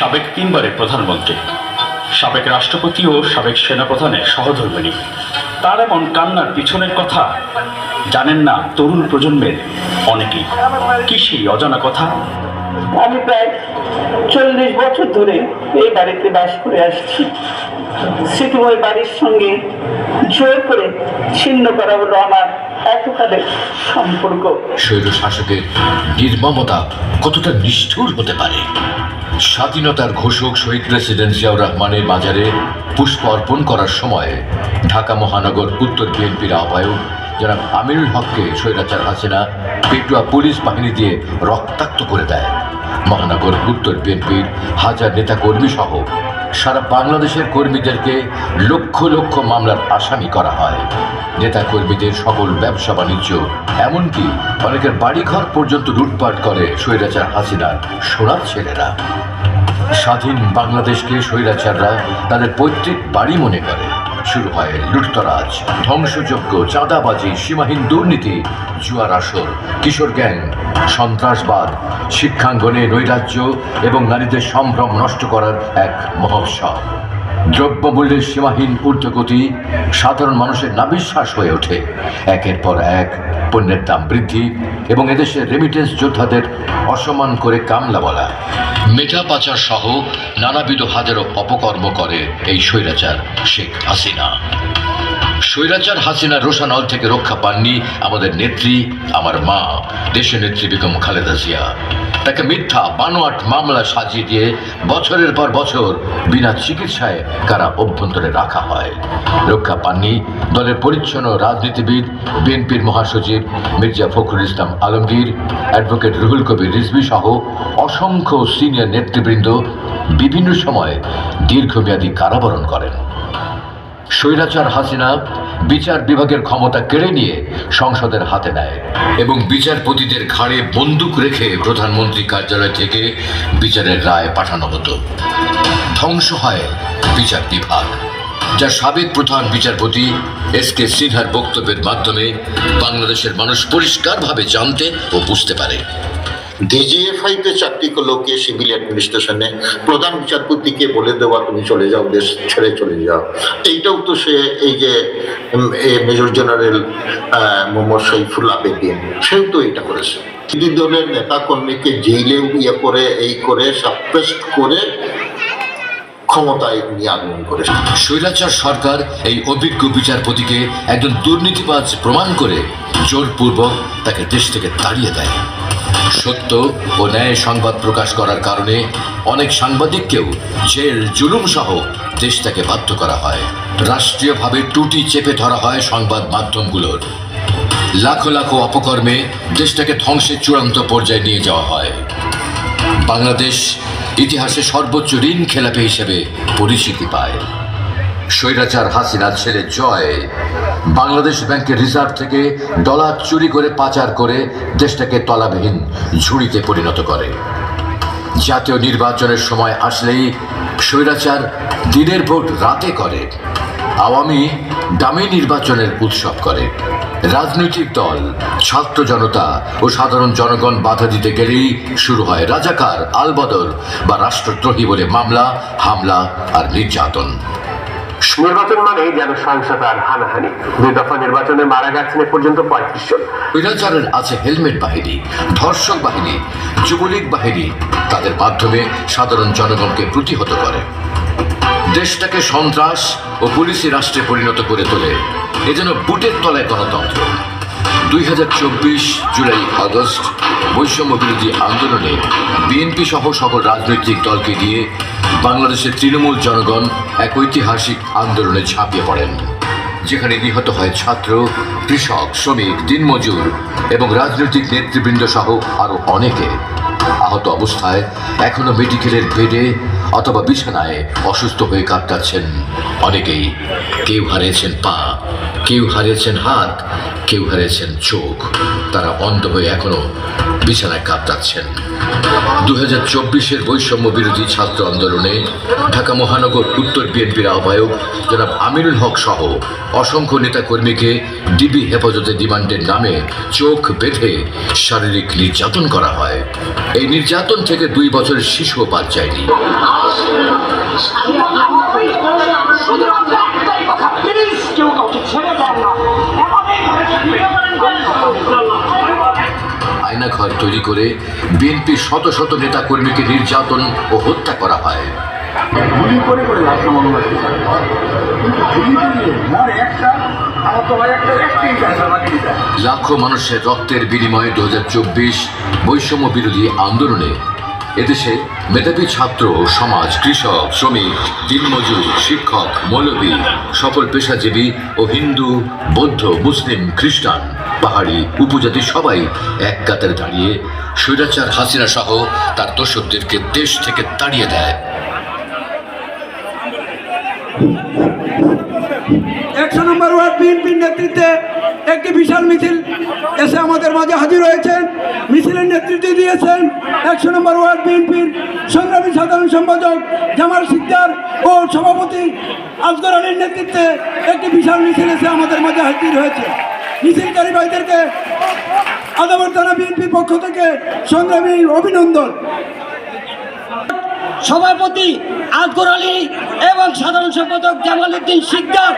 সাবেক তিনবারের প্রধানমন্ত্রী, সাবেক রাষ্ট্রপতি ও সাবেক সেনাপ্রধানের সহধর্মিণী। তার এমন কান্নার পিছনের কথা জানেন না তরুণ প্রজন্মের অনেকেই। কি সেই অজানা কথা? আমি প্রায় 40 বছর ধরে এই বাড়িতে বাস করে আসছি। স্মৃতিময় বাড়ির সঙ্গে জোর করে ছিন্ন করা হলো আমার এতকালের সম্পর্ক। স্বৈর শাসকের নির্মমতা কতটা নিষ্ঠুর হতে পারে? স্বাধীনতার ঘোষক শহীদ প্রেসিডেন্ট জিয়াউর রহমানের মাজারে পুষ্প অর্পণ করার সময় ঢাকা মহানগর উত্তর বিএনপির আহ্বায়ক জনাব আমিনুল হককে স্বৈরাচার হাসিনা পেটুয়া পুলিশ বাহিনী দিয়ে রক্তাক্ত করে দেয়। মহানগর উত্তর বিএনপির হাজার নেতাকর্মী সহ সারা বাংলাদেশের কর্মীদেরকে লক্ষ লক্ষ মামলার আসামি করা হয়। নেতাকর্মীদের সকল ব্যবসা বাণিজ্য, এমনকি অনেকের বাড়িঘর পর্যন্ত লুটপাট করে স্বৈরাচার হাসিনার সোনার ছেলেরা। স্বাধীন বাংলাদেশকে স্বৈরাচাররা তাদের পৈতৃক বাড়ি মনে করে। শুরু হয় লুটতরাজ, ধ্বংসযজ্ঞ, চাঁদাবাজি, সীমাহীন দুর্নীতি, জুয়ার আসর, কিশোর গ্যাং, সন্ত্রাসবাদ, শিক্ষাঙ্গনে নৈরাজ্য এবং নারীদের সম্ভ্রম নষ্ট করার এক মহোৎসব। দ্রব্যমূল্যের সীমাহীন ঊর্ধ্বগতি সাধারণ মানুষের নাবিশ্বাস হয়ে ওঠে। একের পর এক পণ্যের দাম বৃদ্ধি এবং এদেশের রেমিটেন্স যোদ্ধাদের অসম্মান করে কামলা বলা, মেধা পাচার সহ নানাবিধ হাজারো অপকর্ম করে এই স্বৈরাচার শেখ হাসিনা। স্বৈরাচার হাসিনার রোষানল থেকে রক্ষা পাননি আমাদের নেত্রী, আমার মা, দেশের নেত্রী বেগম খালেদা জিয়া। তাকে মিথ্যা বানোয়াট মামলা সাজিয়ে দিয়ে বছরের পর বছর বিনা চিকিৎসায় কারা অভ্যন্তরে রাখা হয়। রক্ষা পাননি দলের পরিচ্ছন্ন রাজনীতিবিদ, বিএনপির মহাসচিব মির্জা ফখরুল ইসলাম আলমগীর, অ্যাডভোকেট রুহুল কবির রিজভী সহ অসংখ্য সিনিয়র নেতৃবৃন্দ বিভিন্ন সময় দীর্ঘমেয়াদী কারাবরণ করেন। স্বৈরাচার হাসিনা বিচার বিভাগের ক্ষমতা কেড়ে নিয়ে সংসদের হাতে নেয় এবং বিচারপতিদের ঘাড়ে বন্দুক রেখে প্রধানমন্ত্রী কার্যালয় থেকে বিচারের রায় পাঠানো হতো। ধ্বংস হয় বিচার বিভাগ, যা সাবেক প্রধান বিচারপতি এস.কে. সিনহার বক্তব্যের মাধ্যমে বাংলাদেশের মানুষ পরিষ্কারভাবে জানতে ও বুঝতে পারে। ডিজিএফআইতে চাকরি লোককে সিভিল অ্যাডমিনিস্ট্রেশনে প্রধান বিচারপতিকে বলে দেওয়া তুমি চলে যাও, দেশ ছেড়ে চলে যাও। এইটাও তো সে এই যে মেজর জেনারেল মোহাম্মদ শরীফুল আবেদিন, সেও তো এটা করেছে। বিরোধী দলের নেতা কর্মীকে জেলে ইয়ে করে এই করে সাপ্রেস্ট করে ক্ষমতায় নিয়ে আগমন করেছে। স্বৈরাচার সরকার এই অভিজ্ঞ বিচারপতিকে একজন দুর্নীতিবাজ প্রমাণ করে জোরপূর্বক তাকে দেশ থেকে তাড়িয়ে দেয়। সত্য ও ন্যায় সংবাদ প্রকাশ করার কারণে অনেক সাংবাদিককেও জেল, জুলুম সহ দেশ থেকে বাধ্য করা হয়। রাষ্ট্রীয়ভাবে টুটি চেপে ধরা হয় সংবাদ মাধ্যমগুলোর। লাখো লাখো অপকর্মে দেশটাকে ধ্বংসের চূড়ান্ত পর্যায়ে নিয়ে যাওয়া হয়। বাংলাদেশ ইতিহাসে সর্বোচ্চ ঋণ খেলাপি হিসেবে পরিচিতি পায়। স্বৈরাচার হাসিনার ছেলে জয় বাংলাদেশ ব্যাংকের রিজার্ভ থেকে ডলার চুরি করে পাচার করে দেশটাকে তলাবিহীন ঝুড়িতে পরিণত করে। জাতীয় নির্বাচনের সময় আসলেই স্বৈরাচার দিনের ভোট রাতে করে, আওয়ামী দামি নির্বাচনের উৎসব করে। রাজনৈতিক দল, ছাত্র জনতা ও সাধারণ জনগণ বাধা দিতে গেলেই শুরু হয় রাজাকার, আলবদর বা রাষ্ট্রদ্রোহী বলে মামলা, হামলা আর নির্যাতন। নির্বাচন মানে যেন সহিংসতা আর হানাহানি। 2 দফা নির্বাচনে মারা গেছেন এ পর্যন্ত 35 জন। স্বৈরাচারের আছে হেলমেট বাহিনী, ধর্ষক বাহিনী, যুবলীগ বাহিনী। তাদের মাধ্যমে সাধারণ জনগণকে প্রতিহত করে, দেশটাকে সন্ত্রাস ও পুলিশি রাষ্ট্রে পরিণত করে তোলে। এ যেন বুটের তলায় গণতন্ত্র। 2024 জুলাই আগস্ট বৈষম্য বিরোধী আন্দোলনে বিএনপি সহ সকল রাজনৈতিক দলকে দিয়ে বাংলাদেশের তৃণমূল জনগণ এক ঐতিহাসিক আন্দোলনে ঝাঁপিয়ে পড়েন, যেখানে নিহত হয় ছাত্র, কৃষক, শ্রমিক, দিনমজুর এবং রাজনৈতিক নেতৃবৃন্দ সহ আরও অনেকে। আহত অবস্থায় এখনো মেডিকেলের বেডে অথবা বিছানায় অসুস্থ হয়ে কাটাচ্ছেন অনেকেই। কেউ হারিয়েছেন পা, কেউ হারিয়েছেন হাত, কেউ হারিয়েছেন চোখ, তারা অন্ধ হয়ে এখনো বিছানায় কাতরাচ্ছেন। 2024-এর বৈষম্য বিরোধী ছাত্র আন্দোলনে ঢাকা মহানগর উত্তর বিএনপির আহ্বায়ক জনাব আমিনুল হক সহ অসংখ্য নেতাকর্মীকে ডিবি হেফাজতে রিমান্ডের নামে চোখ বেঁধে শারীরিক নির্যাতন করা হয়। এই নির্যাতন থেকে 2 বছরের শিশুও বাদ যায়নি। আয়নাঘর তৈরি করে বিএনপির শত শত নেতাকর্মীকে নির্যাতন ও হত্যা করা হয়। গুলি করে করে লাশ নামানো হচ্ছে কিন্তু গুলি দিয়ে মরে একটা আমার তো হয় একটা একটাই আছে বাকি লাখো মানুষের রক্তের বিনিময়ে 2024 বৈষম্য বিরোধী আন্দোলনে এদেশে মেধাবী ছাত্র সমাজ, কৃষক, শ্রমিক, দিনমজুর, শিক্ষক, মৌলবী, সকল পেশাজীবী ও হিন্দু, বৌদ্ধ, মুসলিম, খ্রিস্টান, পাহাড়ি, উপজাতি সবাই এক কাতারে দাঁড়িয়ে স্বৈরাচার হাসিনা সহ তার দোসরদেরকে দেশ থেকে তাড়িয়ে দেয়। 100 নম্বর ওয়ার্ড বিএনপির নেতৃত্বে একটি বিশাল মিছিল এসে আমাদের মাঝে হাজির হয়েছেন। মিছিলের নেতৃত্ব দিয়েছেন 100 নম্বর ওয়ার্ড বিএনপির সংগ্রামী সাধারণ সম্পাদক জামাল শিকদার ও সভাপতি আসগর আলীর নেতৃত্বে একটি বিশাল মিছিল এসে আমাদের মাঝে হাজির হয়েছে। মিছিলকারী ভাইদেরকে আদাবর থানা বিএনপির পক্ষ থেকে সংগ্রামী অভিনন্দন। সভাপতি আসগর আলী এবং সাধারণ সম্পাদক জামাল উদ্দিন শিকদার